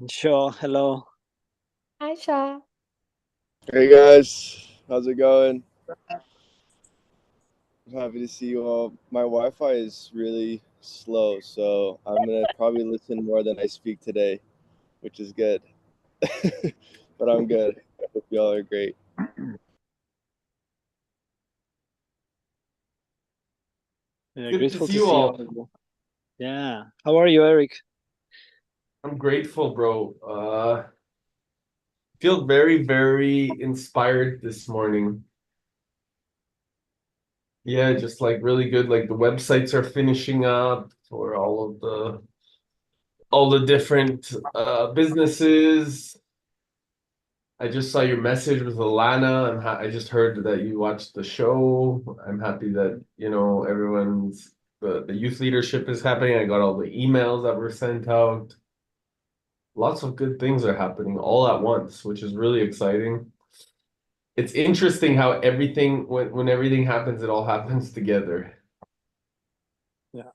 Sure. Hello. Hi, Sha. Hey guys, how's it going? I'm happy to see you all. My Wi-Fi is really slow, so I'm gonna probably listen more than I speak today, which is good. But I'm good. Hope y'all are great. Yeah, Good to grateful see to you see all all. of you. Yeah. How are you, Eric? I'm grateful, bro. Feel very, very inspired this morning. Yeah, just like really good. Like the websites are finishing up for all the different businesses. I just saw your message with Alana. I just heard that you watched the show. I'm happy that, everyone's the youth leadership is happening. I got all the emails that were sent out. Lots of good things are happening all at once, which is really exciting. It's interesting how everything when everything happens, it all happens together. Yeah.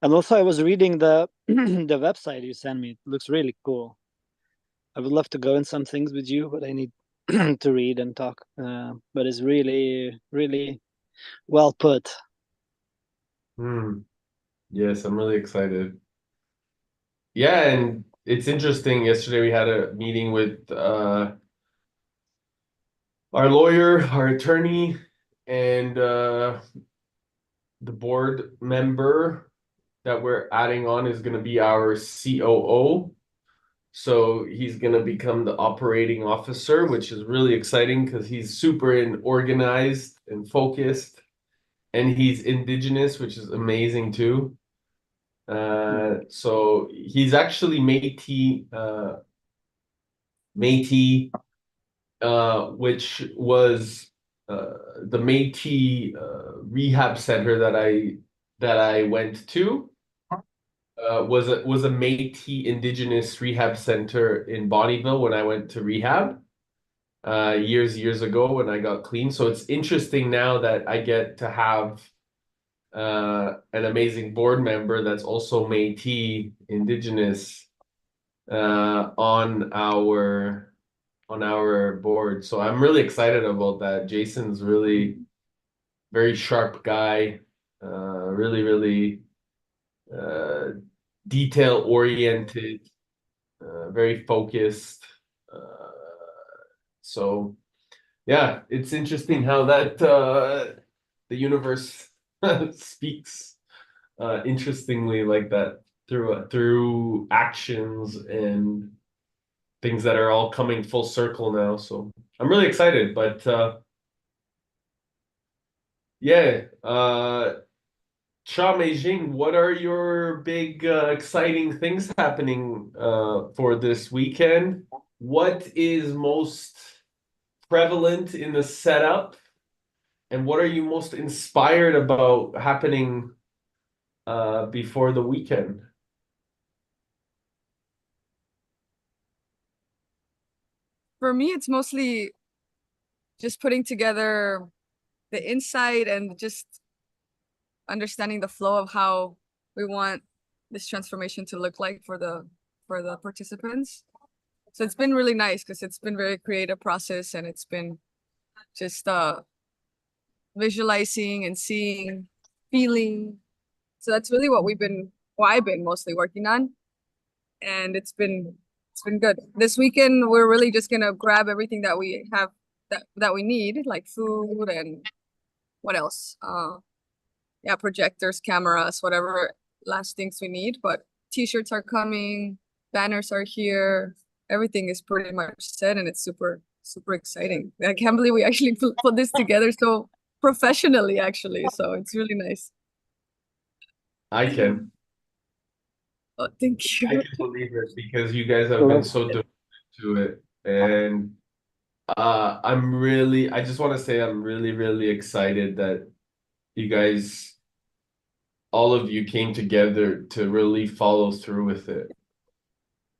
And also, I was reading the the website you sent me. It looks really cool. I would love to go in some things with you, but I need to read and talk. But it's really, really well put. Yes, I'm really excited. Yeah, and it's interesting. Yesterday we had a meeting with our lawyer, our attorney, and the board member that we're adding on is going to be our COO. So he's going to become the operating officer, which is really exciting because he's super organized and focused, and he's indigenous, which is amazing too. So he's actually Métis, which was the Métis rehab center that I went to. Was a Métis Indigenous rehab center in Bonnyville when I went to rehab years ago when I got clean. So it's interesting now that I get to have an amazing board member that's also Métis Indigenous on our board. So I'm really excited about that. Jason's really very sharp guy, really, really uh, detail oriented, very focused. Uh, so yeah, it's interesting how that the universe speaks interestingly like that through actions and things that are all coming full circle now. So I'm really excited, but yeah, Sha Meijing, what are your big exciting things happening for this weekend? What is most prevalent in the setup, and what are you most inspired about happening before the weekend? For me, it's mostly just putting together the insight and just understanding the flow of how we want this transformation to look like for the participants. So it's been really nice because it's been very creative process and it's been just visualizing and seeing, feeling. So that's really what I've been mostly working on. And it's been good. This weekend we're really just gonna grab everything that we have that we need, like food and what else? Yeah, projectors, cameras, whatever last things we need. But t-shirts are coming, banners are here, everything is pretty much set, and it's super, super exciting. I can't believe we actually put this together so professionally, actually. So it's really nice. I can. Oh, thank I you. can believe it because you guys have been Cool. so devoted to it. And I just want to say I'm really, really excited that you guys, all of you came together to really follow through with it.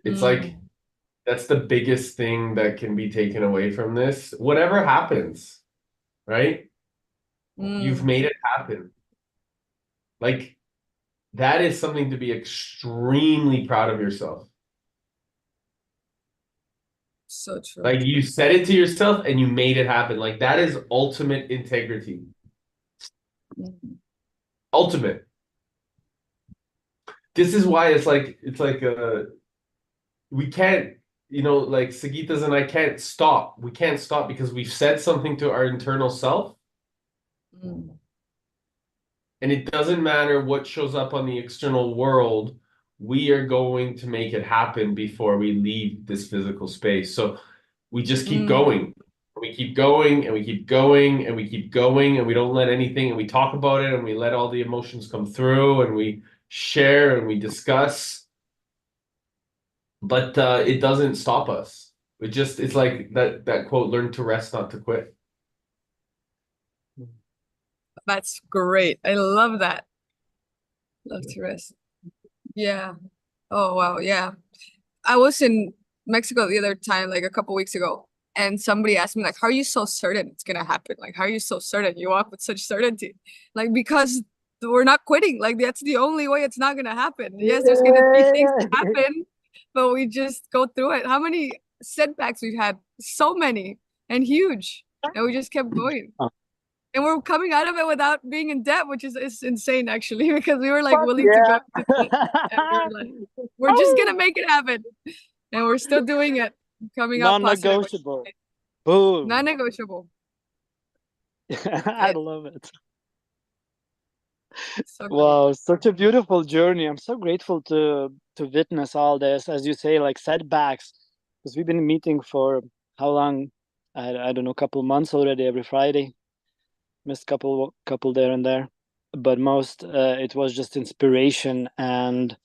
It's like Mm, that's the biggest thing that can be taken away from this. Whatever happens, right? You've mm, made it happen. Like that is something to be extremely proud of yourself. So true. Like you said it to yourself and you made it happen. Like that is ultimate integrity. Mhm. Ultimate. This is why it's like we can't, like Sagitas and I can't stop. We can't stop because we've said something to our internal self, Mm. and it doesn't matter what shows up on the external world. We are going to make it happen before we leave this physical space. So we just keep Mm. going. We keep going and we keep going and we keep going and we don't let anything, and we talk about it and we let all the emotions come through and we share and we discuss. But it doesn't stop us. It's like that quote, learn to rest, not to quit. That's great. I love that. Love to rest. Yeah. Oh, wow. Yeah. I was in Mexico the other time, like a couple weeks ago, and somebody asked me, like, how are you so certain it's gonna happen? Like, how are you so certain you walk with such certainty? Like, because we're not quitting. Like, that's the only way it's not gonna happen. Yes, there's gonna be things that happen, but we just go through it. How many setbacks we've had? So many and huge. And we just kept going. Oh, And we're coming out of it without being in debt, which is insane actually, because we were like fuck willing to go into debt. And we were yeah. like, we're just gonna make it happen. And we're still doing it, coming out positive, which is Non-negotiable. great. Boom. Non-negotiable. I Yeah, love it. so great. Wow, such a beautiful journey. I'm so grateful to witness all this, as you say, like setbacks, because we've been meeting for how long? I don't know, couple months already, every Friday. Missed couple there and there, but most it was just inspiration, and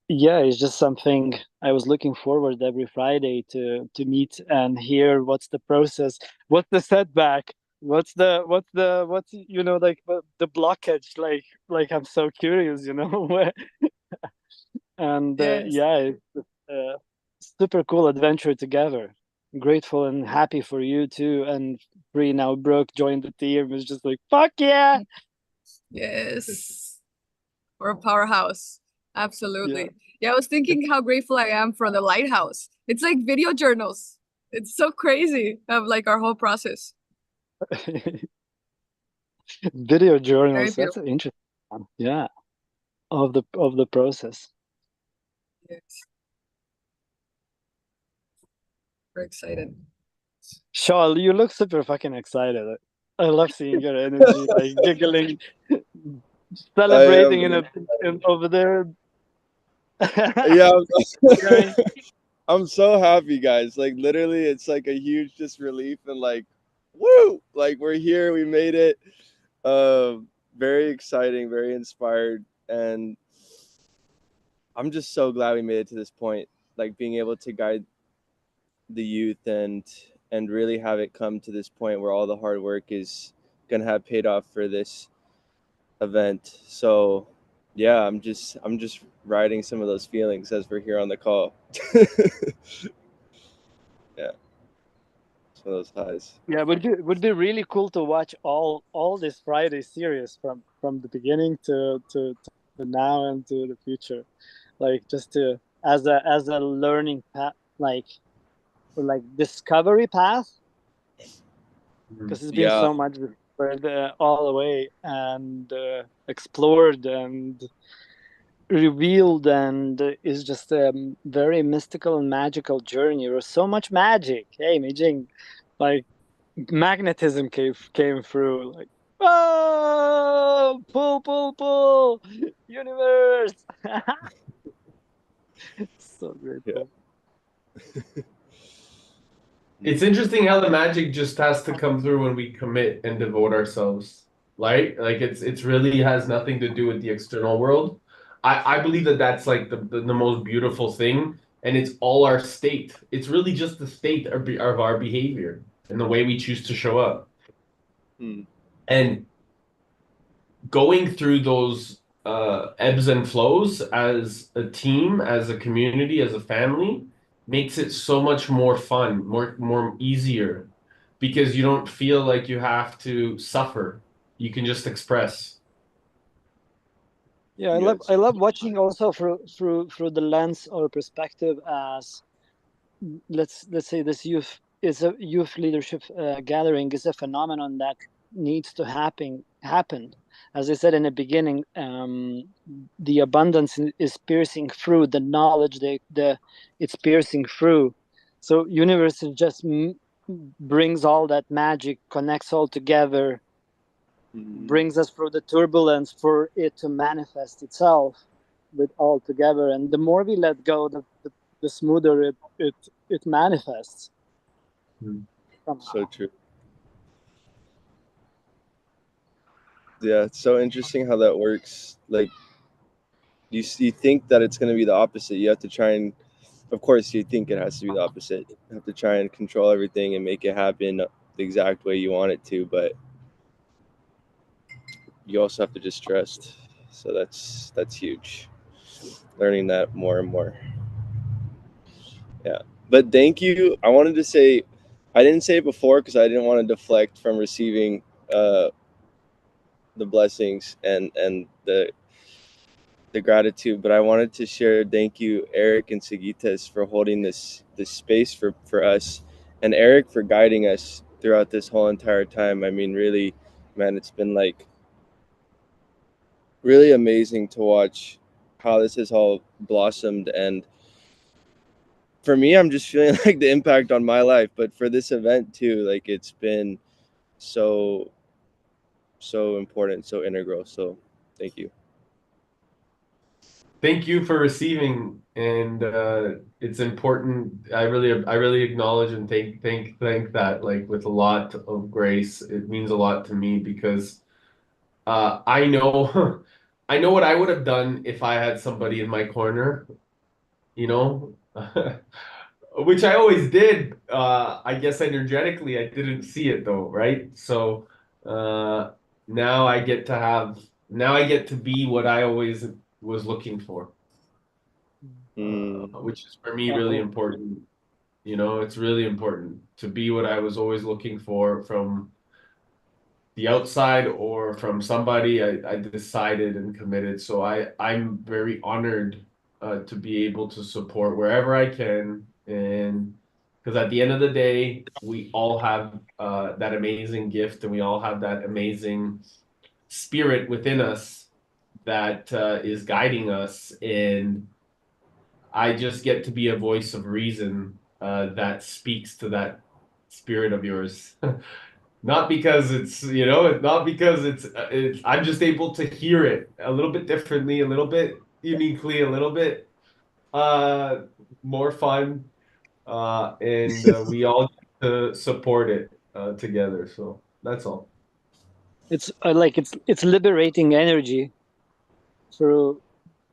yeah, it's just something I was looking forward every Friday to meet and hear what's the process, what's the setback, what's like the blockage, like I'm so curious, where, and Yes. yeah, it's just, super cool adventure together. Grateful and happy for you too, and Bree now Brooke joined the team. It's just like fuck yeah, Yes. We're a powerhouse. yeah. Absolutely. Yeah, I was thinking how grateful I am for the Lighthouse. It's like video journals. It's so crazy of like our whole process. Video Very journals. That's beautiful. an interesting one. Yeah, of the process. Yes. We're excited. Shawl, you look super fucking excited. I love seeing your energy, like giggling, I celebrating am. over there. Yeah, Sharing. I'm so happy, guys. Like literally, it's like a huge just relief and like, woo! Like we're here, we made it. Very exciting, very inspired, and I'm just so glad we made it to this point. Like being able to guide the youth and really have it come to this point where all the hard work is gonna have paid off for this event. So yeah, I'm just riding some of those feelings as we're here on the call. Yeah, some of those highs. Yeah, would be really cool to watch all this Friday series from the beginning to now and to the future, like just to as a learning path, or like discovery path, because it's been Yeah, so much further all the way, and explored and revealed, and is just a very mystical and magical journey. There's so much magic. Hey, Mijing, like magnetism came through, like, oh, pull, universe. So yeah. grateful. It's interesting how the magic just has to come through when we commit and devote ourselves, right? Like it's really has nothing to do with the external world. I believe that that's like the most beautiful thing, and it's all our state. It's really just the state of our behavior and the way we choose to show up. Hmm. And going through those ebbs and flows as a team, as a community, as a family, makes it so much more fun, more easier, because you don't feel like you have to suffer. You can just express. Yeah, you I guys. love watching also through the lens or perspective as let's say this youth is a youth leadership gathering is a phenomenon that needs to happen. As I said in the beginning, the abundance is piercing through the knowledge. The it's piercing through. So universe is just brings all that magic, connects all together, brings us through the turbulence for it to manifest itself with all together. And the more we let go, the smoother it manifests somehow. So true. Yeah, it's so interesting how that works. Like you think that it's going to be the opposite. You have to try and, of course, you think it has to be the opposite. You have to try and control everything and make it happen the exact way you want it to, but you also have to just trust. So that's huge. Learning that more and more. Yeah. But thank you. I wanted to say, I didn't say it before because I didn't want to deflect from receiving the blessings and the gratitude, but I wanted to share thank you, Eric and Sagitas, for holding this space for us, and Eric for guiding us throughout this whole entire time. I mean, really, man, it's been like really amazing to watch how this has all blossomed. And for me, I'm just feeling like the impact on my life, but for this event too, like it's been so important, so integral. So thank you. Thank you for receiving, and it's important. I really acknowledge and thank that, like, with a lot of grace. It means a lot to me because I know I know what I would have done if I had somebody in my corner, you know, which I always did. I guess energetically, I didn't see it though, right? So uh, now I get to be what I always was looking for, Mm, which is for me Yeah, really cool. important. You know, it's really important to be what I was always looking for from the outside or from somebody. I decided and committed. So I'm very honored to be able to support wherever I can. And because at the end of the day, we all have that amazing gift and we all have that amazing spirit within us that is guiding us. And I just get to be a voice of reason that speaks to that spirit of yours. Not because it's, not because it's, I'm just able to hear it a little bit differently, a little bit uniquely, a little bit uh more fun, and we all get to support it together. So that's all. It's like it's liberating energy through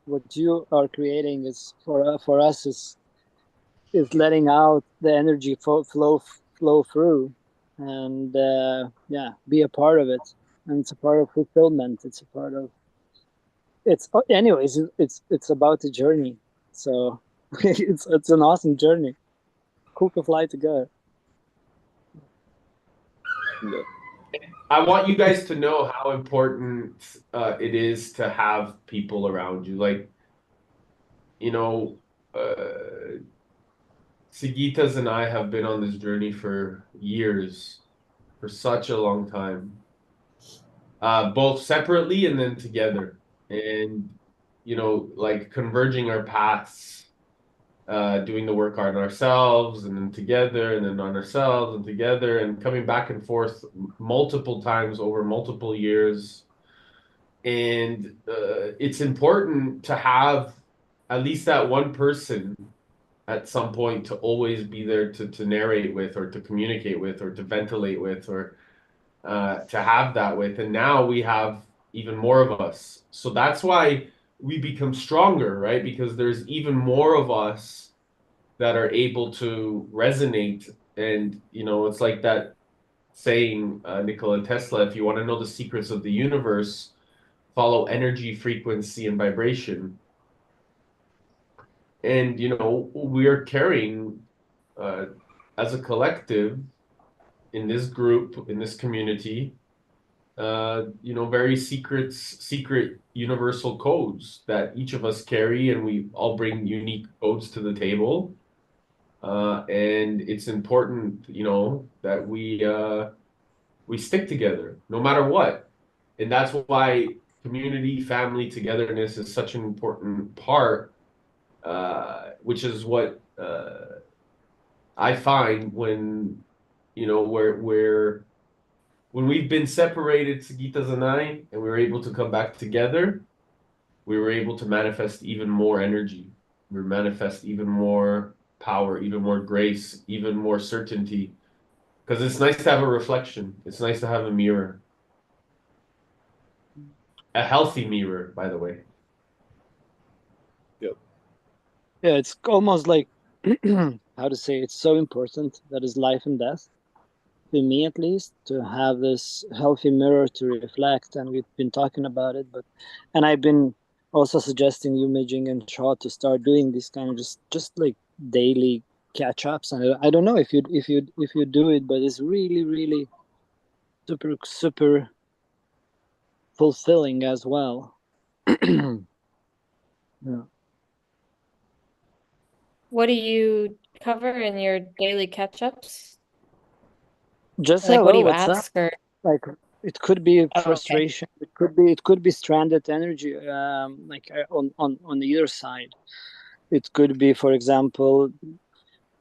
what you are creating is for us is letting out the energy flow through, and yeah, be a part of it. And it's a part of fulfillment. It's a part of it's anyways. It's about the journey. So it's an awesome journey. Cool to fly together. yeah. I want you guys to know how important it is to have people around you. Like, you know, Sigitas and I have been on this journey for years, for such a long time, both separately and then together. And, like converging our paths, doing the work on ourselves and then together and then on ourselves and together and coming back and forth multiple times over multiple years. And it's important to have at least that one person at some point to always be there to narrate with or to communicate with or to ventilate with or to have that with. And now we have even more of us. So that's why we become stronger, right? Because there's even more of us that are able to resonate. And, it's like that saying, Nikola Tesla, if you want to know the secrets of the universe, follow energy, frequency, and vibration. And, we're carrying as a collective in this group, in this community, very secret universal codes that each of us carry, and we all bring unique codes to the table. And it's important, that we stick together no matter what. And that's why community, family togetherness is such an important part, which is what I find when, where when we've been separated, Sagitas and I, and we were able to come back together, we were able to manifest even more energy. We manifest even more power, even more grace, even more certainty. Because it's nice to have a reflection. It's nice to have a mirror. A healthy mirror, by the way. Yep. Yeah, it's almost like how to say, it's so important that is life and death, to me at least, to have this healthy mirror to reflect. And we've been talking about it, and I've been also suggesting you, Mijing and Shaw, to start doing these kind of just like daily catch ups. And I don't know if you do it, but it's really super fulfilling as well. Yeah. What do you cover in your daily catch-ups? Just Like, what do hello, you what's up? ask, or Like, it could be okay. frustration, it could be stranded energy, like on either side. It could be, for example,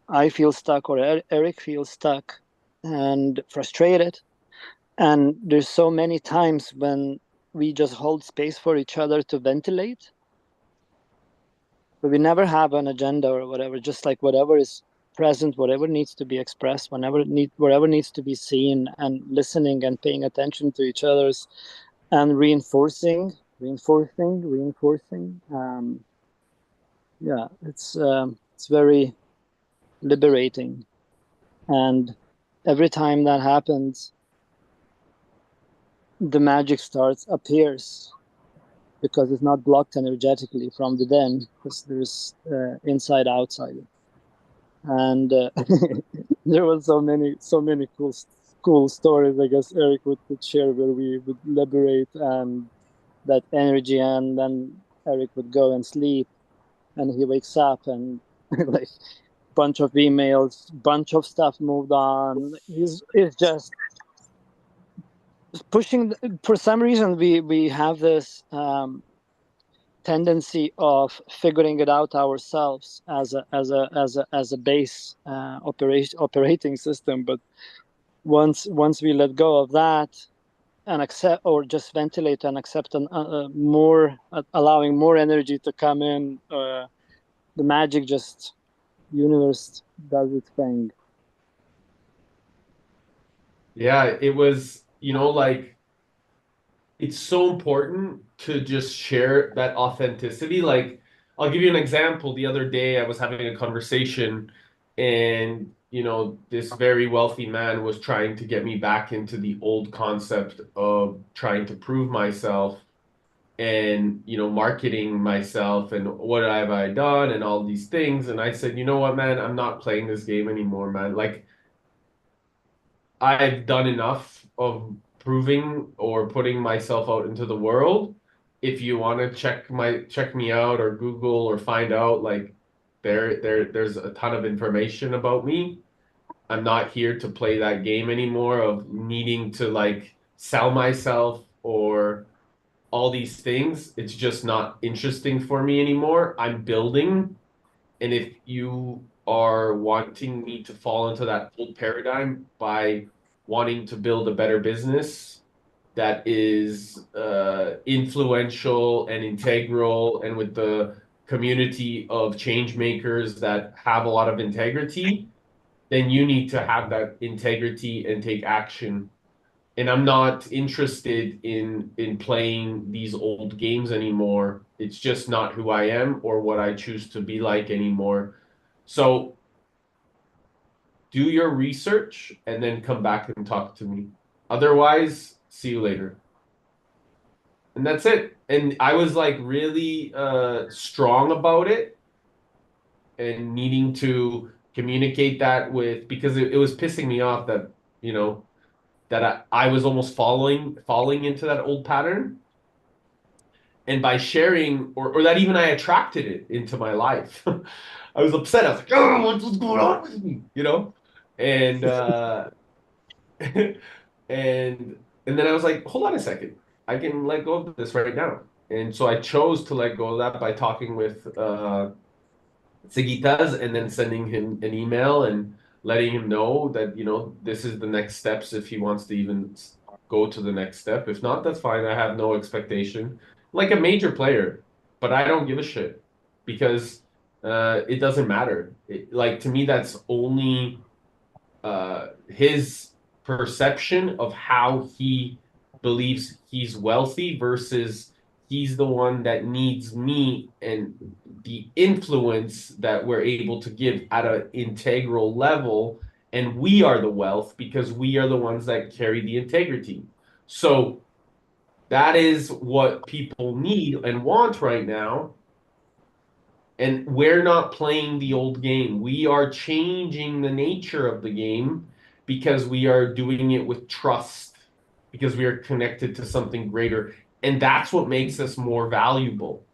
I feel stuck, or Eric feels stuck and frustrated, and there's so many times when we just hold space for each other to ventilate, but we never have an agenda or whatever. Just like whatever is present, whatever needs to be expressed, whatever needs to be seen, and listening and paying attention to each other's, and reinforcing. Yeah, it's very liberating, and every time that happens, the magic appears, because it's not blocked energetically from within, because there's inside outside. And there was so many cool stories, I guess Eric would share, where we would liberate and that energy, and then Eric would go and sleep, and he wakes up and like bunch of emails, bunch of stuff moved on. He's just pushing. For some reason, we have this tendency of figuring it out ourselves as a base operating system. But once we let go of that and accept, or just ventilate and accept, and more allowing more energy to come in, the magic just universe does its thing. Yeah, it was, like, it's so important to just share that authenticity. Like, I'll give you an example. The other day, I was having a conversation, and, this very wealthy man was trying to get me back into the old concept of trying to prove myself and, marketing myself and what have I done and all these things. And I said, you know what, man, I'm not playing this game anymore, man. Like, I've done enough of proving or putting myself out into the world. If you want to check me out or Google or find out, like, there's a ton of information about me. I'm not here to play that game anymore of needing to, like, sell myself or all these things. It's just not interesting for me anymore. I'm building. And if you are wanting me to fall into that old paradigm by wanting to build a better business that is influential and integral, and with the community of change makers that have a lot of integrity, then you need to have that integrity and take action. And I'm not interested in playing these old games anymore. It's just not who I am or what I choose to be like anymore. So do your research and then come back and talk to me. Otherwise, see you later. And that's it. And I was like really strong about it and needing to communicate that with, because it was pissing me off that, that I was almost falling into that old pattern. And by sharing, or that even I attracted it into my life. I was upset. I was like, oh, what's going on with me? You know? And and then I was like, hold on a second. I can let go of this right now. And so I chose to let go of that by talking with Sigitas and then sending him an email and letting him know that, you know, this is the next steps if he wants to even go to the next step. If not, that's fine. I have no expectation. Like a major player, but I don't give a shit because it doesn't matter. Like to me, that's only his perception of how he believes he's wealthy versus he's the one that needs me and the influence that we're able to give at an integral level. And we are the wealth because we are the ones that carry the integrity. So that is what people need and want right now. And we're not playing the old game. We are changing the nature of the game because we are doing it with trust, because we are connected to something greater. And that's what makes us more valuable.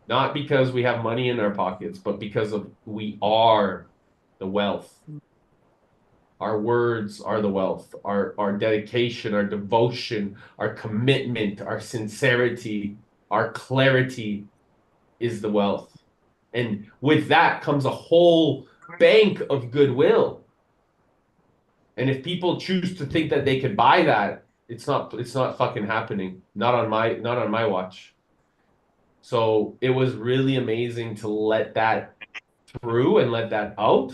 Not because we have money in our pockets, but because of we are the wealth. Our words are the wealth. Our dedication, our devotion, our commitment, our sincerity, our clarity is the wealth. And with that comes a whole bank of goodwill. And if people choose to think that they could buy that, it's not fucking happening. Not on my watch. So it was really amazing to let that through and let that out.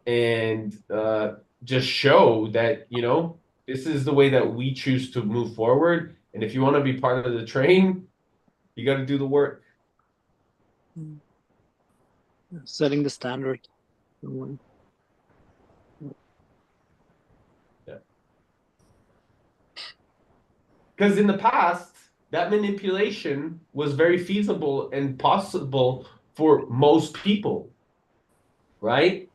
And just show that, you know, this is the way that we choose to move forward. And if you want to be part of the train, you got to do the work. Setting the standard. Yeah. Because in the past, that manipulation was very feasible and possible for most people, right?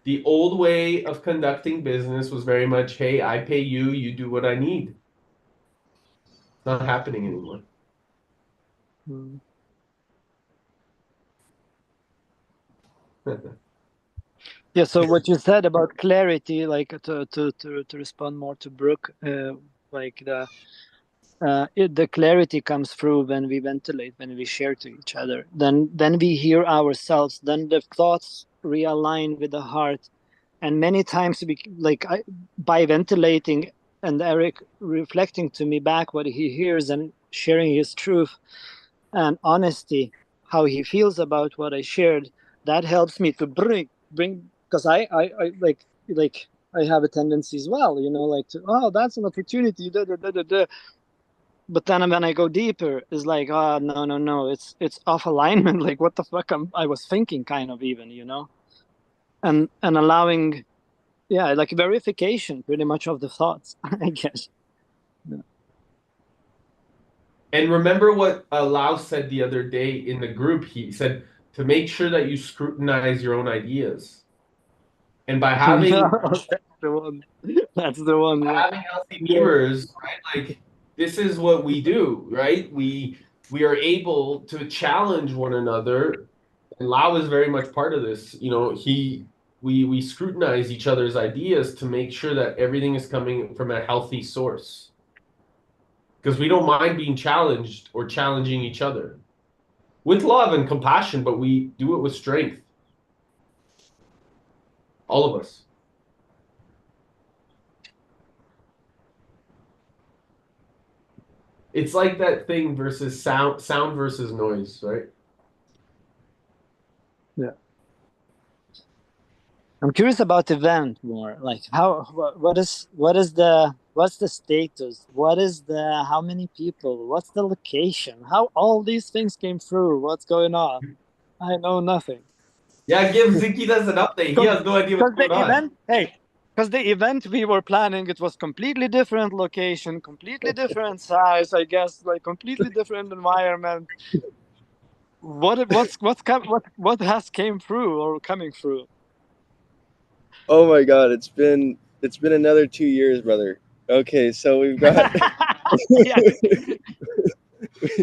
The old way of conducting business was very much, hey, I pay you, you do what I need. It's not happening anymore. Yeah, so what you said about clarity, like to respond more to Brooke, like the clarity comes through when we ventilate, when we share to each other. Then we hear ourselves. Then the thoughts realign with the heart, and many times by ventilating and Eric reflecting to me back what he hears and sharing his truth and honesty, how he feels about what I shared, that helps me to bring because I I have a tendency as well, you know, like to, oh, that's an opportunity, da, da, da, da, da. But then when I go deeper, it's like, oh, no, it's off alignment. Like, what the fuck I was thinking, kind of, even, you know, and allowing, yeah, like verification, pretty much, of the thoughts, I guess. Yeah. And remember what Lau said the other day in the group. He said to make sure that you scrutinize your own ideas. And by having that's the one. By having healthy mirrors, right? Like this is what we do, right? We are able to challenge one another. And Lau is very much part of this. You know, we scrutinize each other's ideas to make sure that everything is coming from a healthy source. Because we don't mind being challenged or challenging each other with love and compassion, but we do it with strength. All of us. It's like that thing versus sound versus noise, right? Yeah. I'm curious about the event more. Like what's the status? What is how many people? What's the location? How all these things came through? What's going on? I know nothing. Yeah, give Zikitas an update. He has no idea what's going on. Because the event we were planning, it was completely different location, completely different size, I guess, like completely different environment. What has came through or coming through? Oh my God, it's been It's been another 2 years, brother. Okay, so we've got Yeah.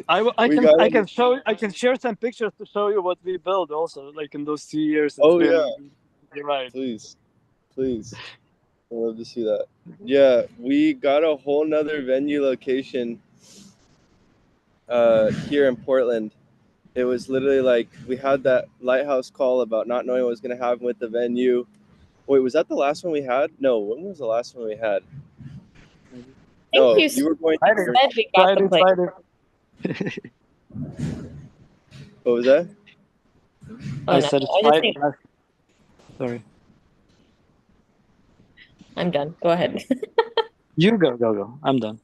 we got I can share some pictures to show you what we built also, like in those 2 years. It's Oh been, yeah, you're right. please. I'd love to see that. Yeah, we got a whole nother venue location here in Portland. It was literally like we had that Lighthouse call about not knowing what was going to happen with the venue. Wait, was that the last one we had? No, when was the last one we had? I think No, you you were going. said we got the place. Friday. What was that? Oh I no, said it's I just Friday. think Sorry. I'm done. Go ahead. You go. I'm done.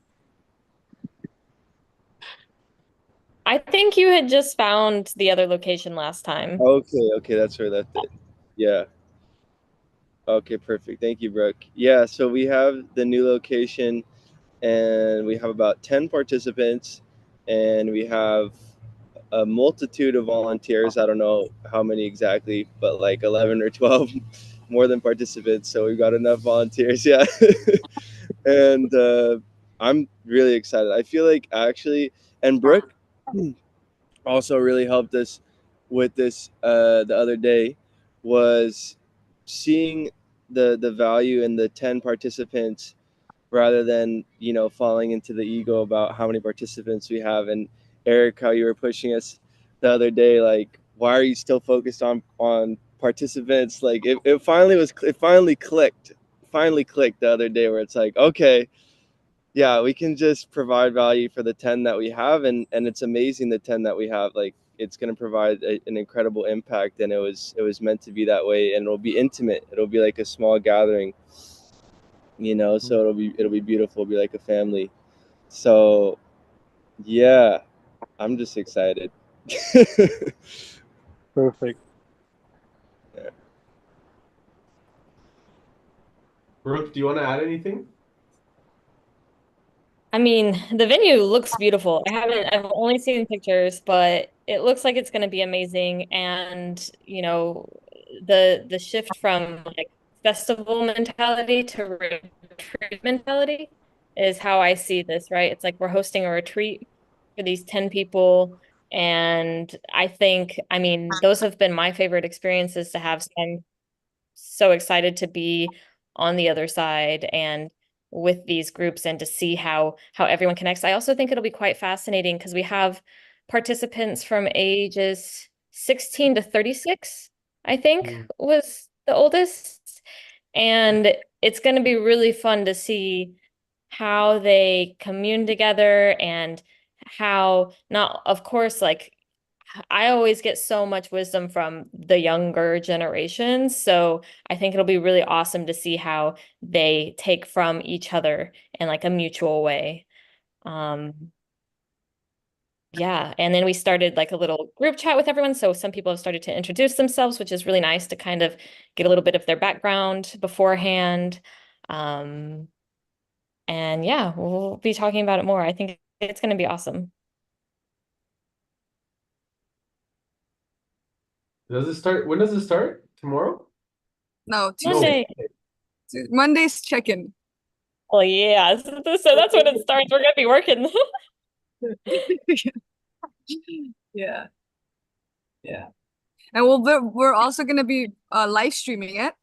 I think you had just found the other location last time. Okay, that's where that's it. Yeah. Okay, perfect. Thank you, Brooke. Yeah, so we have the new location, and we have about 10 participants, and we have a multitude of volunteers. I don't know how many exactly, but like 11 or 12 more than participants. So we've got enough volunteers. Yeah. And I'm really excited. I feel like actually, and Brooke also really helped us with this the other day, was seeing the value in the 10 participants rather than falling into the ego about how many participants we have. And Eric, how you were pushing us the other day, like, why are you still focused on participants? Like it finally clicked the other day, where it's like, okay, yeah, we can just provide value for the 10 that we have, and it's amazing, the 10 that we have, like it's going to provide an incredible impact, and it was meant to be that way, and it'll be intimate. It'll be like a small gathering, so it'll be beautiful. It'll be like a family. So yeah, I'm just excited. Perfect. Yeah. Brooke, do you want to add anything? I mean, the venue looks beautiful. I've only seen pictures, but it looks like it's going to be amazing. And, the shift from like festival mentality to retreat mentality is how I see this, right? It's like we're hosting a retreat for these 10 people. And I mean, those have been my favorite experiences to have. So I'm so excited to be on the other side and with these groups and to see how everyone connects. I also think it'll be quite fascinating because we have participants from ages 16 to 36, I think was the oldest. And it's going to be really fun to see how they commune together and how not, of course, like I always get so much wisdom from the younger generations. So I think it'll be really awesome to see how they take from each other in like a mutual way. Yeah. And then we started like a little group chat with everyone. So some people have started to introduce themselves, which is really nice to kind of get a little bit of their background beforehand. Um, and yeah, we'll be talking about it more. I think it's going to be awesome. Does it start? When does it start? Tomorrow? No, Tuesday. Monday's check-in. Oh yeah, so that's when it starts. We're gonna be working. Yeah. And we're also gonna be live streaming it.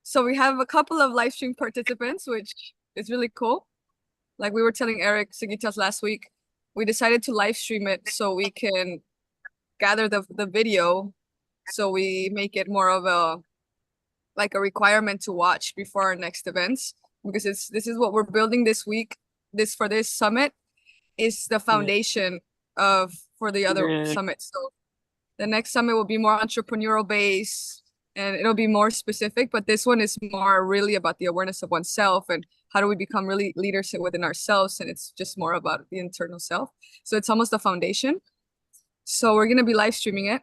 So we have a couple of live stream participants, which is really cool. Like we were telling Eric Sigitas last week, we decided to live stream it so we can gather the video, so we make it more of a requirement to watch before our next events, because this is what we're building this week. For this summit is the foundation for the other summit. So the next summit will be more entrepreneurial based and it'll be more specific, but this one is more really about the awareness of oneself and how do we become really leaders within ourselves, and it's just more about the internal self. So it's almost a foundation. So we're going to be live streaming it,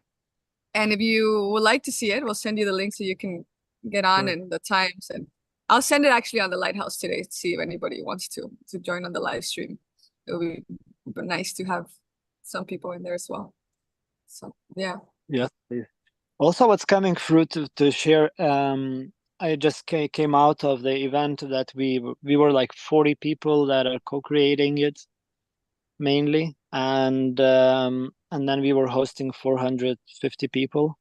and if you would like to see it, we'll send you the link so you can get on and the times, and I'll send it actually on the Lighthouse today to see if anybody wants to join on the live stream. It'll be nice to have some people in there as well. So yeah. Yes, please. Also, what's coming through to share I just came out of the event that we were like 40 people that are co-creating it mainly, and then we were hosting 450 people,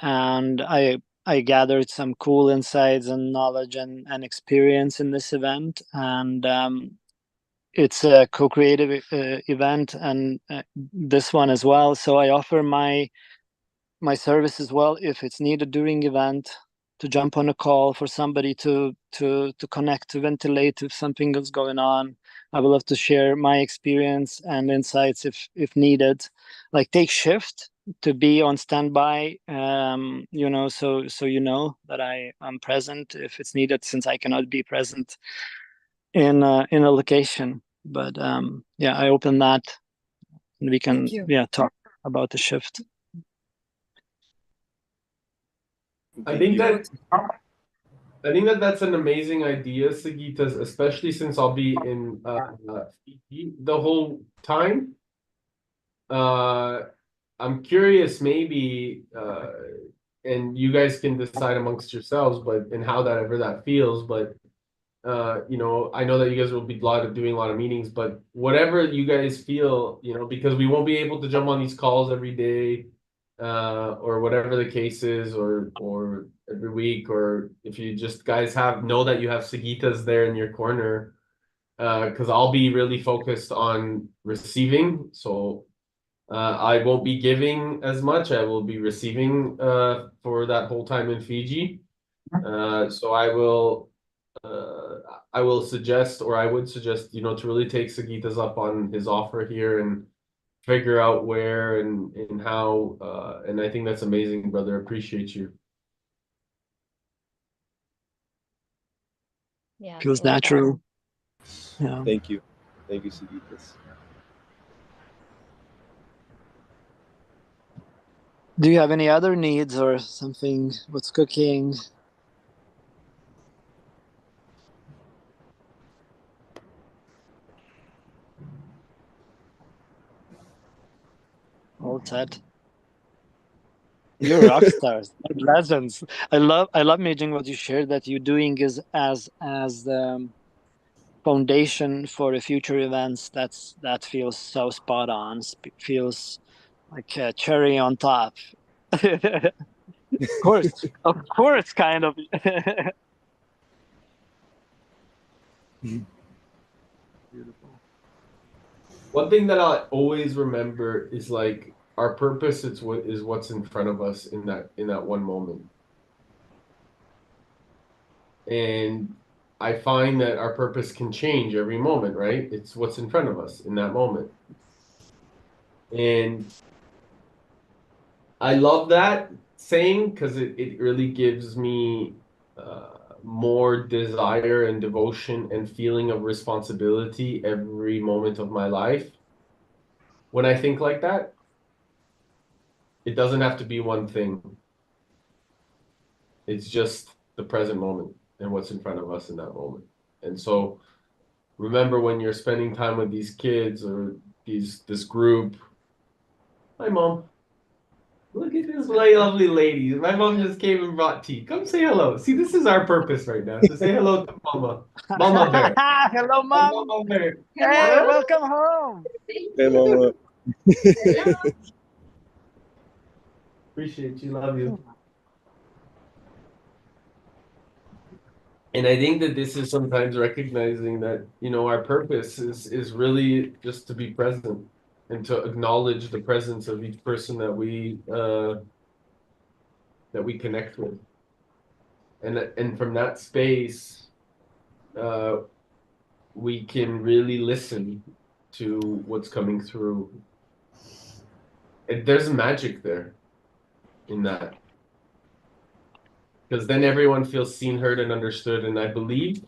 and I gathered some cool insights and knowledge and experience in this event, and it's a co-creative event, and this one as well. So I offer my service as well if it's needed during event, to jump on a call for somebody to connect, to ventilate if something is going on. I would love to share my experience and insights if needed, like take shift to be on standby, you know, so you know that I'm present if it's needed, since I cannot be present in a location. But yeah, I open that and we can talk about the shift. I think that that's an amazing idea, Sagitas, especially since I'll be in Fiji the whole time. I'm curious, maybe, and you guys can decide amongst yourselves, but and how that feels. But you know, I know that you guys will be doing a lot of meetings, but whatever you guys feel, you know, because we won't be able to jump on these calls every day, or whatever the case is, or every week, or if you just guys know that you have Sagitas there in your corner, because I'll be really focused on receiving, so I won't be giving as much. I will be receiving for that whole time in Fiji. So I will suggest, or I would suggest, you know, to really take Sagitas up on his offer here and figure out where and how. And I think that's amazing, brother. Appreciate you. Yeah, Feels natural. Yeah. Thank you, Sagitas. Do you have any other needs or something? What's cooking? All set. You're rock stars, legends. I love meeting what you shared, that you're doing is as foundation for the future events. That feels so spot on. Feels like a cherry on top. Of course, kind of. Beautiful. One thing that I'll always remember is like our purpose. It's what's in front of us in that one moment. And I find that our purpose can change every moment, right? It's what's in front of us in that moment. And I love that saying because it really gives me more desire and devotion and feeling of responsibility every moment of my life. When I think like that, it doesn't have to be one thing. It's just the present moment and what's in front of us in that moment. And so remember when you're spending time with these kids or this group. Hi, Mom. Look at this lovely lady. My mom just came and brought tea. Come say hello. See, this is our purpose right now, to say hello to Mama. Mama Bear. Hello, Mom. Mama Bear. Hey, welcome home. Hey, Mama. Appreciate you. Love you. And I think that this is sometimes recognizing that, you know, our purpose is really just to be present and to acknowledge the presence of each person that we connect with. And from that space, we can really listen to what's coming through. There's magic there in that. Because then everyone feels seen, heard, and understood. And I believe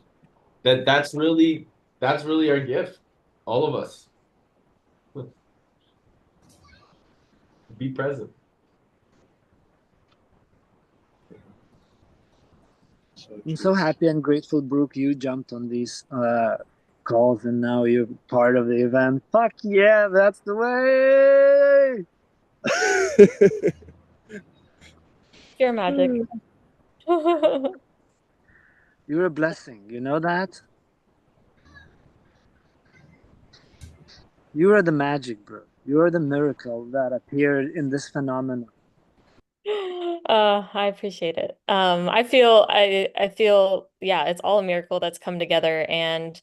that that's really our gift, all of us. Be present. I'm so happy and grateful, Brooke, you jumped on these calls and now you're part of the event. Fuck yeah, that's the way. Pure magic. You're a blessing. You know that? You are the magic, bro. You are the miracle that appeared in this phenomenon. I appreciate it. I feel, yeah, it's all a miracle that's come together, and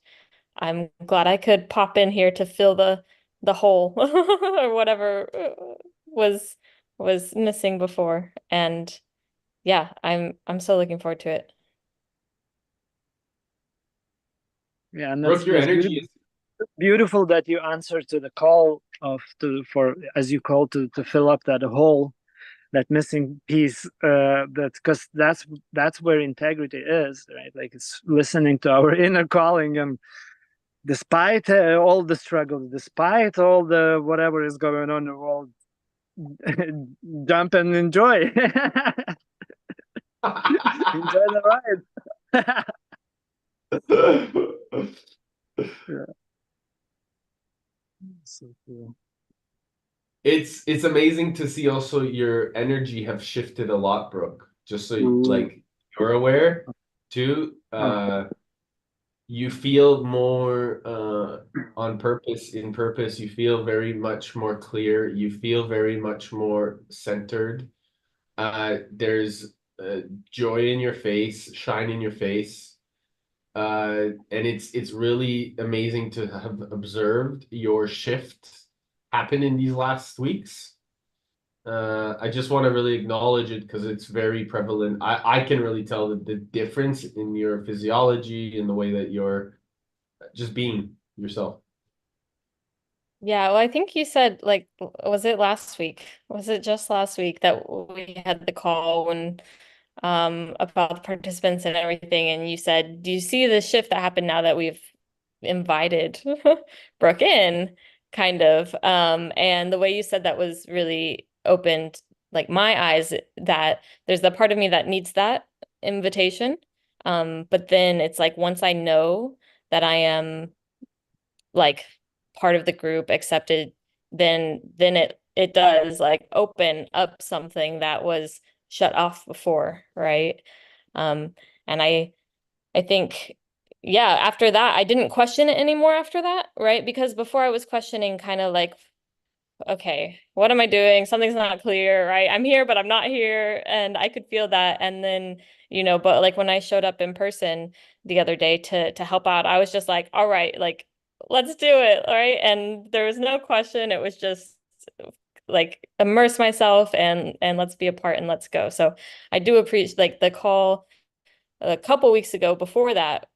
I'm glad I could pop in here to fill the hole or whatever was was missing before. And yeah, I'm so looking forward to it. Yeah, and Brooke, your that's energy beautiful. is Beautiful that you answered to the call of to for as you call to fill up that hole, that missing piece. That because that's where integrity is, right? Like it's listening to our inner calling, and despite all the struggles, despite all the whatever is going on in the world, jump and enjoy, enjoy the ride. Yeah, so cool. it's amazing to see also your energy have shifted a lot, Brooke. Just so Ooh. like you're aware too. You feel more on purpose, in purpose. You feel very much more clear. You feel very much more centered. There's joy in your face, shine in your face. And it's really amazing to have observed your shift happen in these last weeks. I just want to really acknowledge it because it's very prevalent. I can really tell the difference in your physiology and the way that you're just being yourself. Yeah, well, I think you said, like, was it last week? Was it just last week that we had the call when about the participants and everything, and you said, do you see the shift that happened now that we've invited Brooke in, kind of? And the way you said that was really opened like my eyes, that there's the part of me that needs that invitation. But then it's like once I know that I am like part of the group accepted, then it does like open up something that was shut off before, right? um and I think, yeah, after that I didn't question it anymore after that, right? Because before I was questioning, kind of like, okay, what am I doing? Something's not clear, right? I'm here, but I'm not here. And I could feel that. And then, but like when I showed up in person the other day to help out, I was just like, all right, like, let's do it. All right. And there was no question. It was just like immerse myself and let's be a part and let's go. So I do appreciate like the call a couple weeks ago before that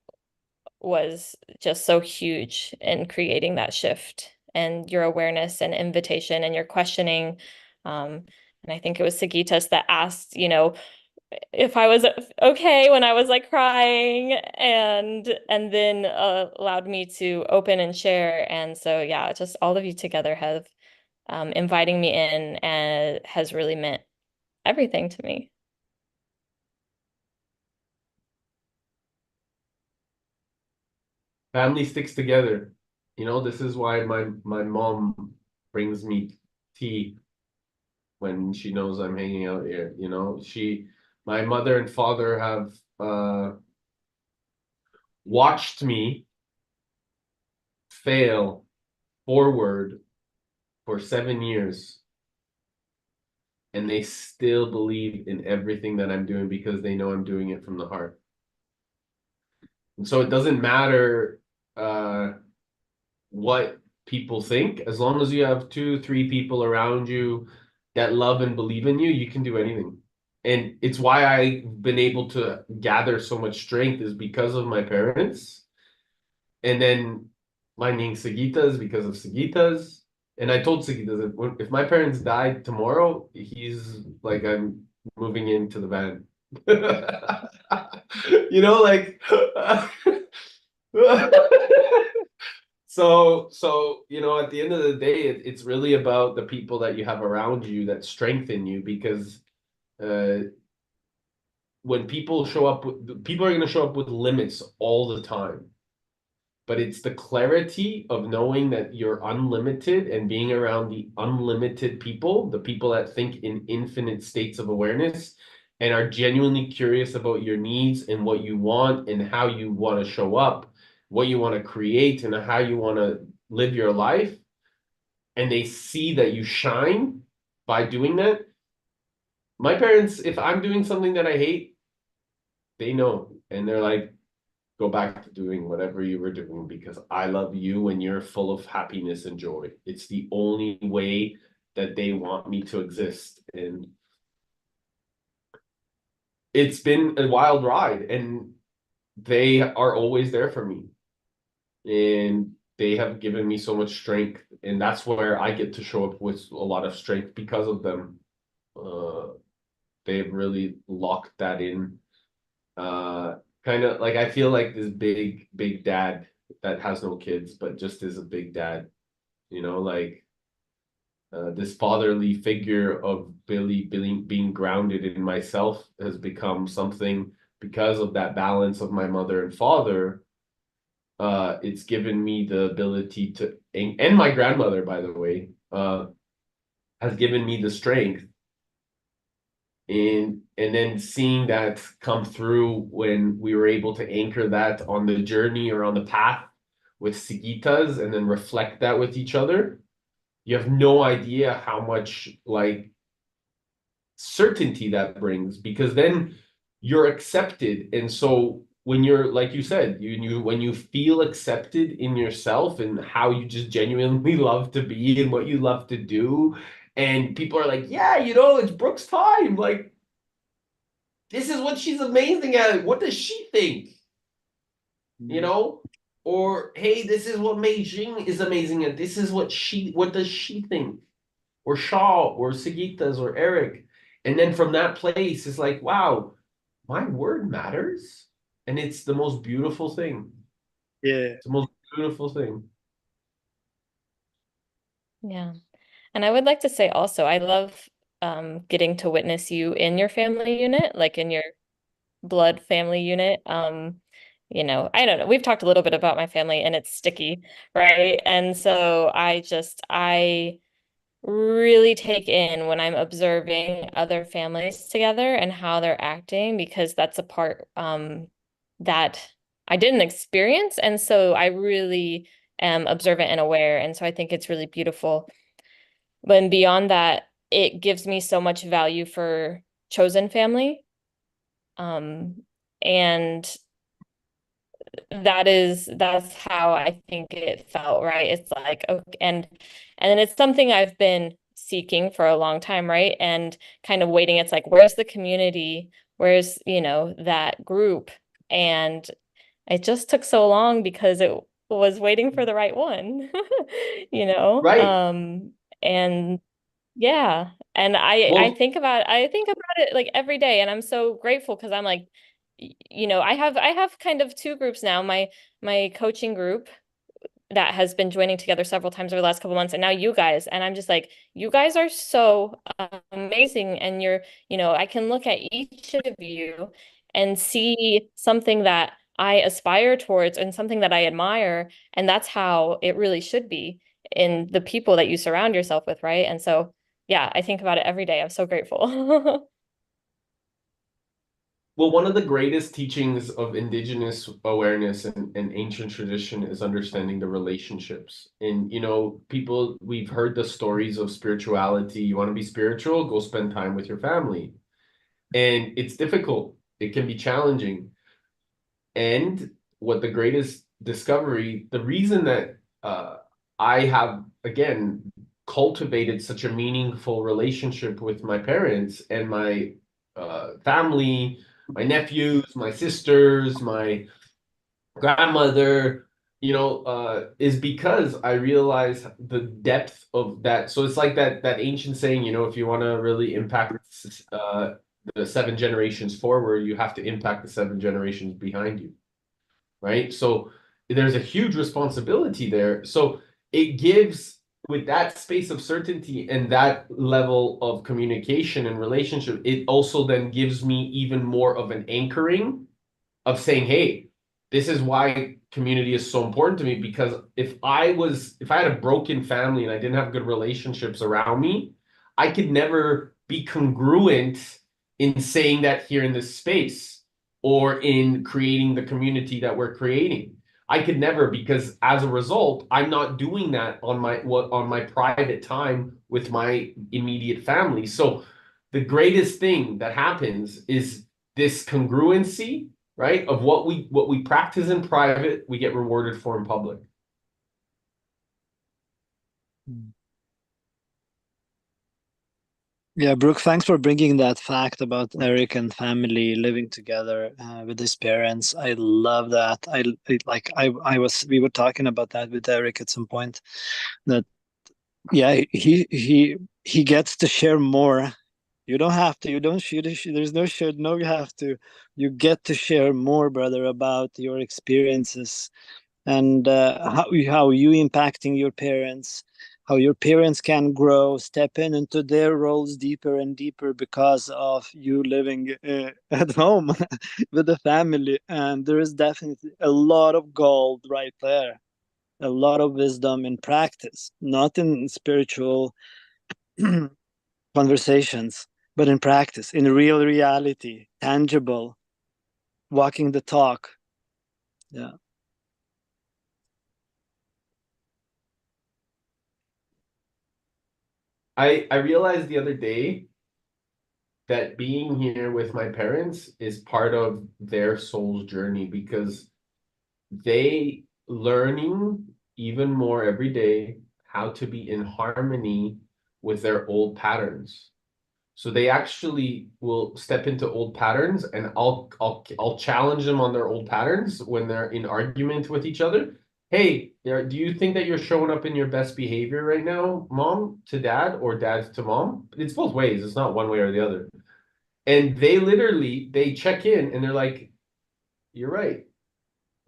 was just so huge in creating that shift and your awareness and invitation and your questioning. And I think it was Sagitas that asked, if I was okay when I was like crying, and then allowed me to open and share. And so yeah, just all of you together have inviting me in and has really meant everything to me. Family sticks together. This is why my mom brings me tea when she knows I'm hanging out here. My mother and father have watched me fail forward for 7 years, and they still believe in everything that I'm doing because they know I'm doing it from the heart. And so it doesn't matter what people think, as long as you have 2, 3 people around you that love and believe in you, you can do anything. And it's why I've been able to gather so much strength, is because of my parents. And then my name Sagita is because of Sagitas. And I told Sagitas that if my parents died tomorrow, he's like, I'm moving into the van. Like So, at the end of the day, it's really about the people that you have around you that strengthen you, because when people people are going to show up with limits all the time. But it's the clarity of knowing that you're unlimited and being around the unlimited people, the people that think in infinite states of awareness, and are genuinely curious about your needs and what you want and how you want to show up, what you want to create and how you want to live your life, and they see that you shine by doing that. My parents, if I'm doing something that I hate, they know, and they're like, go back to doing whatever you were doing because I love you and you're full of happiness and joy. It's the only way that they want me to exist. And it's been a wild ride, and they are always there for me. And they have given me so much strength. And that's where I get to show up with a lot of strength because of them. They've really locked that in. Kind of like I feel like this big dad that has no kids, but just is a big dad, like this fatherly figure of Billy being grounded in myself has become something because of that balance of my mother and father. It's given me the ability to, and my grandmother, by the way, has given me the strength. And then seeing that come through when we were able to anchor that on the journey or on the path with Sigitas and then reflect that with each other, you have no idea how much like certainty that brings, because then you're accepted. And so when you're, like you said, when you feel accepted in yourself and how you just genuinely love to be and what you love to do, and people are like, yeah, it's Brooke's time. Like, this is what she's amazing at. What does she think? Or, hey, this is what Mei Jing is amazing at. This is what does she think? Or Shaw, or Sagitas, or Eric. And then from that place, it's like, wow, my word matters. And it's the most beautiful thing. Yeah. It's the most beautiful thing. Yeah. And I would like to say also, I love getting to witness you in your family unit, like in your blood family unit. I don't know. We've talked a little bit about my family and it's sticky, right? And so I really take in when I'm observing other families together and how they're acting, because that's a part that I didn't experience. And so I really am observant and aware. And so I think it's really beautiful. But beyond that, it gives me so much value for chosen family. And that's how I think it felt, right? It's like, okay, and it's something I've been seeking for a long time, right? And kind of waiting. It's like, where's the community? Where's, that group? And it just took so long because it was waiting for the right one, Right. And yeah. And I think about it like every day, and I'm so grateful because I'm like, I have kind of two groups now. My coaching group that has been joining together several times over the last couple months, and now you guys. And I'm just like, you guys are so amazing. And I can look at each of you and see something that I aspire towards and something that I admire. And that's how it really should be in the people that you surround yourself with, right? And so, yeah, I think about it every day. I'm so grateful. Well, one of the greatest teachings of indigenous awareness and ancient tradition is understanding the relationships. And, we've heard the stories of spirituality. You want to be spiritual? Go spend time with your family. And it's difficult. It can be challenging. And what the greatest discovery, the reason that I have, again, cultivated such a meaningful relationship with my parents and my family, my nephews, my sisters, my grandmother, is because I realize the depth of that. So it's like that ancient saying, if you want to really impact the 7 generations forward, you have to impact the 7 generations behind you, right? So there's a huge responsibility there. So it gives, with that space of certainty and that level of communication and relationship, it also then gives me even more of an anchoring of saying, hey, this is why community is so important to me, because if I had a broken family and I didn't have good relationships around me, I could never be congruent in saying that here in this space or in creating the community that we're creating. I could never, because as a result, I'm not doing that on my private time with my immediate family. So the greatest thing that happens is this congruency, right? Of what we practice in private, we get rewarded for in public. Yeah, Brooke, thanks for bringing that fact about Eric and family living together with his parents. I love that. We were talking about that with Eric at some point. That yeah, he gets to share more. You don't have to. You don't shoot. There's no should. No, you have to. You get to share more, brother, about your experiences and how you impacting your parents, how your parents can grow, step into their roles deeper and deeper because of you living at home with the family. And there is definitely a lot of gold right there, a lot of wisdom in practice, not in spiritual conversations, but in practice, in real reality, tangible, walking the talk. Yeah. I realized the other day that being here with my parents is part of their soul's journey, because they learning even more every day how to be in harmony with their old patterns. So they actually will step into old patterns, and I'll challenge them on their old patterns when they're in argument with each other. Hey, do you think that you're showing up in your best behavior right now, mom to dad, or dad to mom? It's both ways. It's not one way or the other. And they check in and they're like, you're right.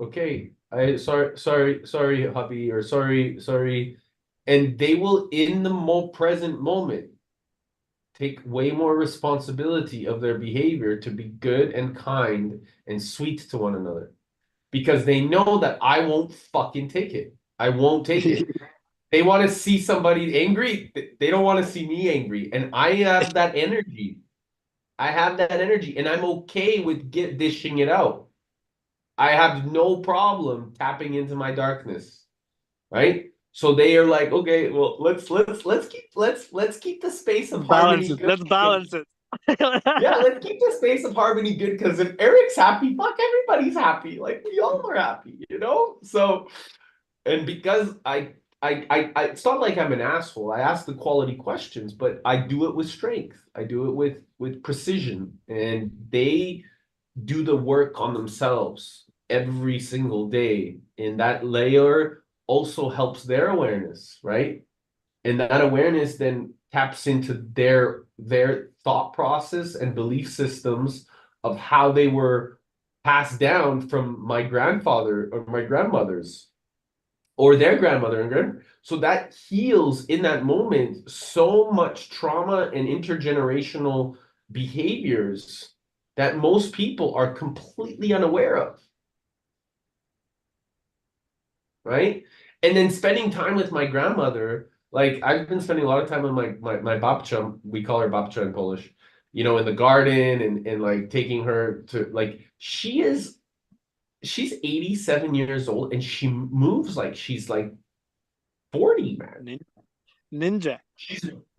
Okay. Sorry, hubby, or sorry. And they will, in the present moment, take way more responsibility of their behavior to be good and kind and sweet to one another, because they know that I won't fucking take it. I won't take it. They want to see somebody angry. They don't want to see me angry. And I have that energy. And I'm okay with dishing it out. I have no problem tapping into my darkness, right? So they are like, okay, well, let's keep the space of Balance harmony it. good. Let's balance it. Yeah, let's keep the space of harmony good, because if Eric's happy, fuck, everybody's happy. Like, we all are happy, you know? So, and because it's not like I'm an asshole. I ask the quality questions, but I do it with strength. I do it with precision, and they do the work on themselves every single day. And that layer also helps their awareness, right? And that awareness then taps into their thought process and belief systems of how they were passed down from my grandfather or my grandmothers or their grandmother and so that heals in that moment so much trauma and intergenerational behaviors that most people are completely unaware of, right? And then spending time with my grandmother, like I've been spending a lot of time with my babcia, we call her babcia in Polish, you know, in the garden, and like taking her to, like, she's 87 years old and she moves like she's like 40, man. Ninja.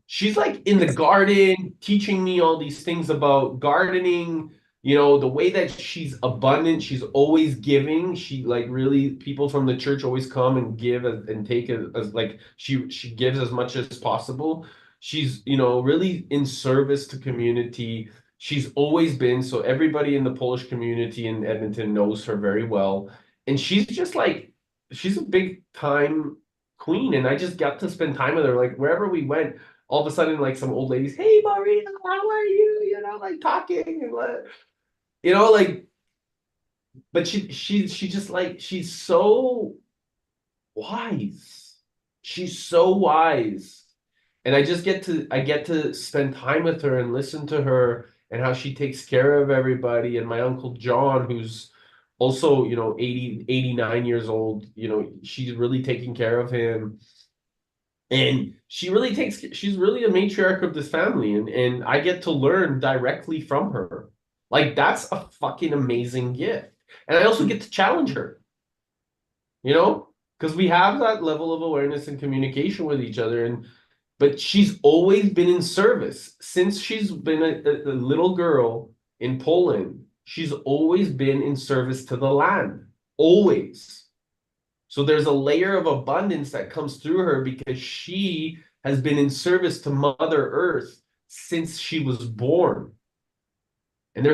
She's like in the garden teaching me all these things about gardening, you know, the way that she's abundant, she's always giving. She, like, really, people from the church always come and give and take as like she gives as much as possible. She's, you know, really in service to community. She's always been, so everybody in the Polish community in Edmonton knows her very well. And she's just like, she's a big time queen, and I just got to spend time with her. Like, wherever we went, all of a sudden, like, some old ladies, hey Marina, how are you? You know, like, talking and what, you know, like, but she just, like, she's so wise. She's so wise. And I get to spend time with her and listen to her and how she takes care of everybody. And my Uncle John, who's also, you know, 89 years old, you know, she's really taking care of him. And she really she's really a matriarch of this family, and I get to learn directly from her. Like, that's a fucking amazing gift. And I also get to challenge her, because we have that level of awareness and communication with each other. But she's always been in service since she's been a little girl in Poland. She's always been in service to the land, always. So there's a layer of abundance that comes through her because she has been in service to Mother Earth since she was born. And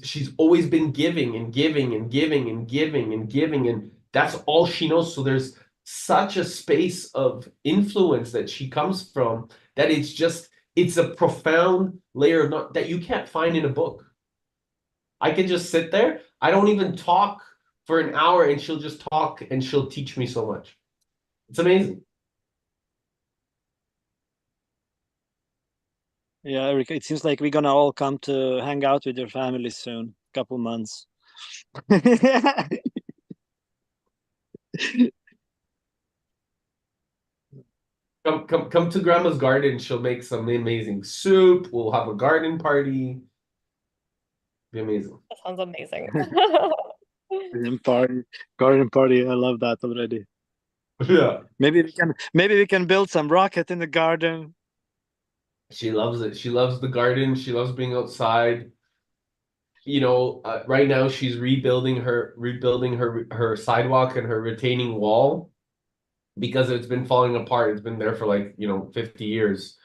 she's always been giving and giving and giving and giving and giving, and that's all she knows. So there's such a space of influence that she comes from that it's a profound layer of not that you can't find in a book. I can just sit there. I don't even talk for an hour, and she'll just talk and she'll teach me so much. It's amazing. Yeah, Eric, it seems like we're gonna all come to hang out with your family soon. Couple months. Come to Grandma's garden. She'll make some amazing soup. We'll have a garden party. Be amazing. That sounds amazing. Garden party. I love that already. Yeah. Maybe we can build some rocket in the garden. She loves it. She loves the garden. She loves being outside. Right now she's rebuilding her sidewalk and her retaining wall because it's been falling apart. It's been there for 50 years.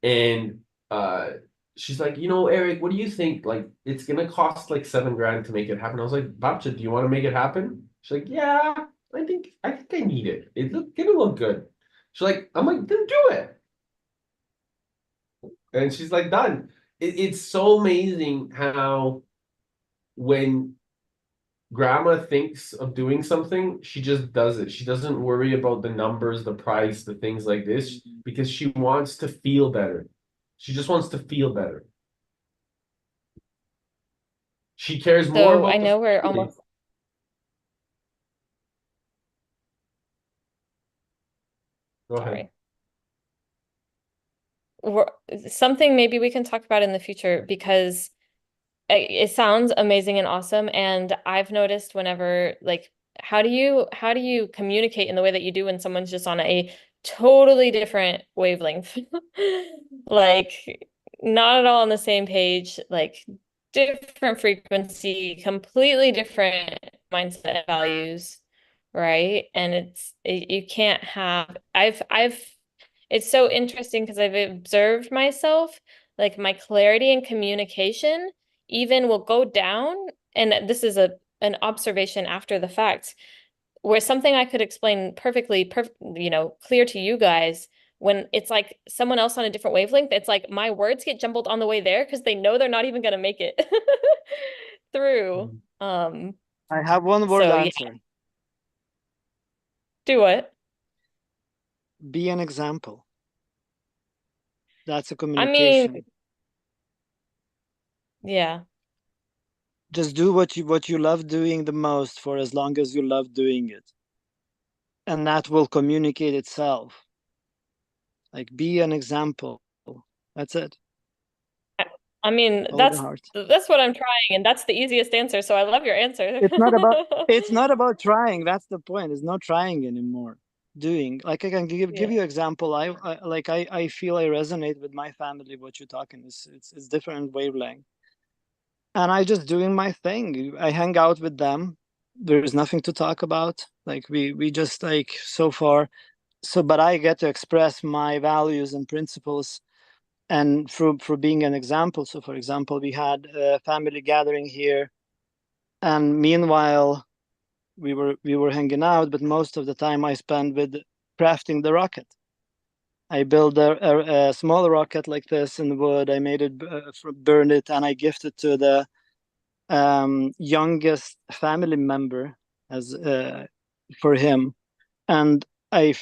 And she's like, Eric, what do you think? Like, it's gonna cost like $7,000 to make it happen. I was like, Babcha, do you want to make it happen? She's like, yeah, I think I need it. It's gonna look good. She's like, I'm like, then do it. And she's like, done. It's so amazing how when grandma thinks of doing something, she just does it. She doesn't worry about the numbers, the price, the things like this, because she wants to feel better. She just wants to feel better. She cares more So about I know we're feeling. almost. Go ahead. Sorry. Something maybe we can talk about in the future, because it sounds amazing and awesome. And I've noticed whenever, like, how do you communicate in the way that you do when someone's just on a totally different wavelength? Like, not at all on the same page, like different frequency, completely different mindset and values, right? And you can't have, it's so interesting because I've observed myself, like my clarity and communication even will go down. And this is an observation after the fact, where something I could explain perfectly, clear to you guys, when it's like someone else on a different wavelength, it's like my words get jumbled on the way there because they know they're not even going to make it through. I have one word So answer. Do what? Be an example. That's a I communication. mean, yeah. Just do what you love doing the most for as long as you love doing it. And that will communicate itself. Like, be an example. That's it. I mean, Follow the heart. that's what I'm trying, and that's the easiest answer. So I love your answer. It's not about trying. That's the point. It's not trying anymore. Doing. Like, I can give you example. I feel I resonate with my family. What you're talking is it's different wavelength. And I just doing my thing. I hang out with them. There's nothing to talk about. Like, we just, like, so far. So, but I get to express my values and principles, and for being an example. So, for example, we had a family gathering here, and meanwhile we were hanging out, but most of the time I spent with crafting the rocket. I built a small rocket like this in wood. I made it, burned it, and I gifted to the youngest family member as for him. And I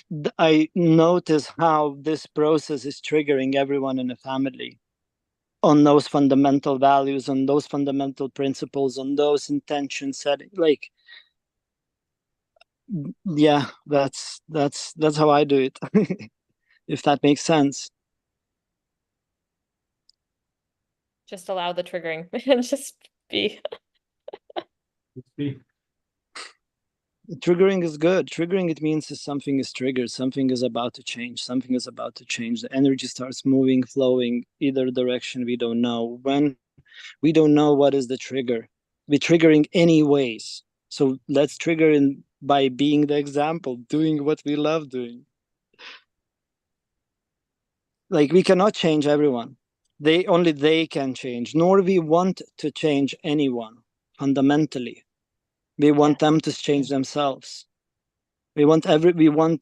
notice how this process is triggering everyone in the family on those fundamental values, on those fundamental principles, on those intention setting. Like, yeah, that's how I do it. if that makes sense. Just allow the triggering and just be. Triggering is good. Triggering, it means that something is triggered, something is about to change, something is about to change. The energy starts moving, flowing either direction. We don't know. When we don't know what is the trigger, we're triggering anyways. So let's trigger in by being the example, doing what we love doing. Like, we cannot change everyone. Only they can change, nor we want to change anyone fundamentally. We want them to change themselves. We want everyone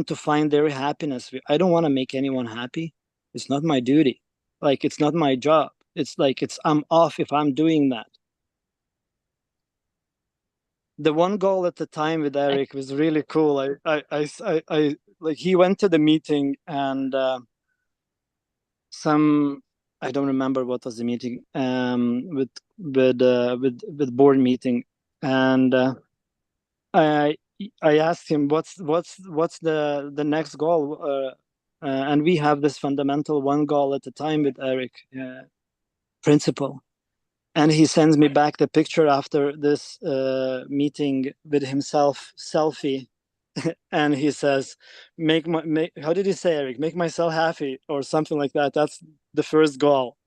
to find their happiness. I don't want to make anyone happy. It's not my duty. Like, it's not my job. It's like, I'm off if I'm doing that. The one goal at the time with Eric was really cool. I like, he went to the meeting, and I don't remember what was the meeting, with board meeting, and I asked him what's the next goal, and we have this fundamental one goal at the time with Eric, principle, and he sends me back the picture after this meeting with himself, selfie, and he says, how did he say, Eric? Make myself happy, or something like that. That's the first goal.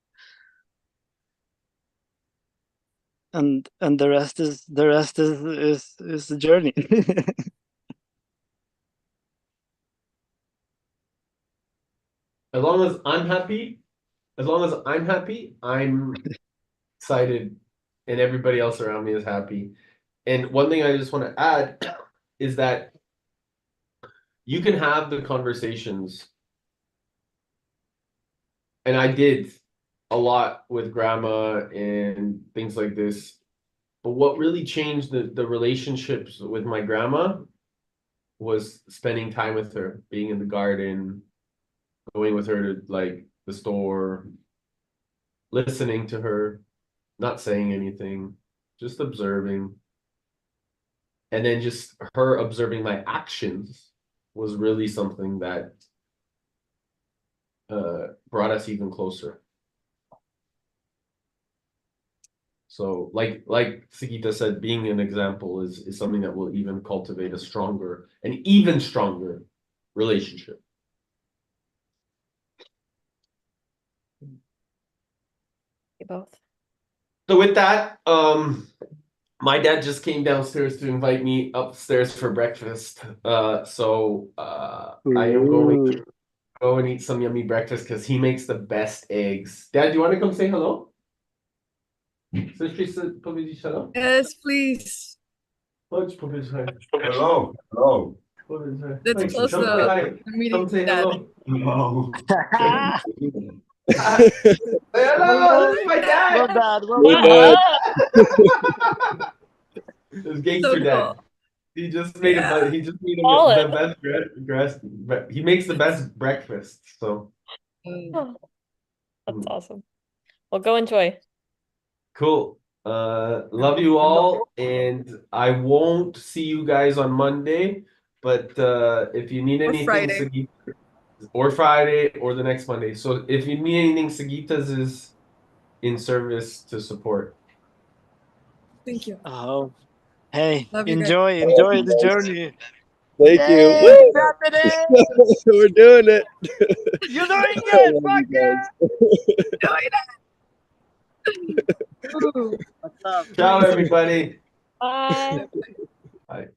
And the rest is the journey. As long as I'm happy, I'm excited, and everybody else around me is happy. And one thing I just want to add is that you can have the conversations, and I did a lot with grandma and things like this. But what really changed the relationships with my grandma was spending time with her, being in the garden, going with her to like the store, listening to her, not saying anything, just observing. And then just her observing my actions was really something that brought us even closer. So like Sigita said, being an example is something that will even cultivate an even stronger relationship. You both. So with that, my dad just came downstairs to invite me upstairs for breakfast. So I am going to go and eat some yummy breakfast because he makes the best eggs. Dad, do you want to come say hello? Yes, please. Hello. Hello. That's close to the meeting. Come say Dad. hello. Hello. Say hello, this is my Well dad. done, well Hey, done. Dad. This gangster So dad. cool. He just made Yeah. he just made Solid. the best he makes the best breakfast. So Mm. That's awesome. Well, go enjoy. cool. Love you all, and I won't see you guys on Monday, but if you need Or anything, Friday. Sagita, or Friday or the next Monday. So if you need anything, Sagita's is in service to support. Thank you. Oh, hey, Love you guys. enjoy the journey. Thank you. Yay, Woo! happening! We're doing it. You're doing I it! love Fuck you yeah! Ooh. What's up? Ciao, everybody. Bye. Bye.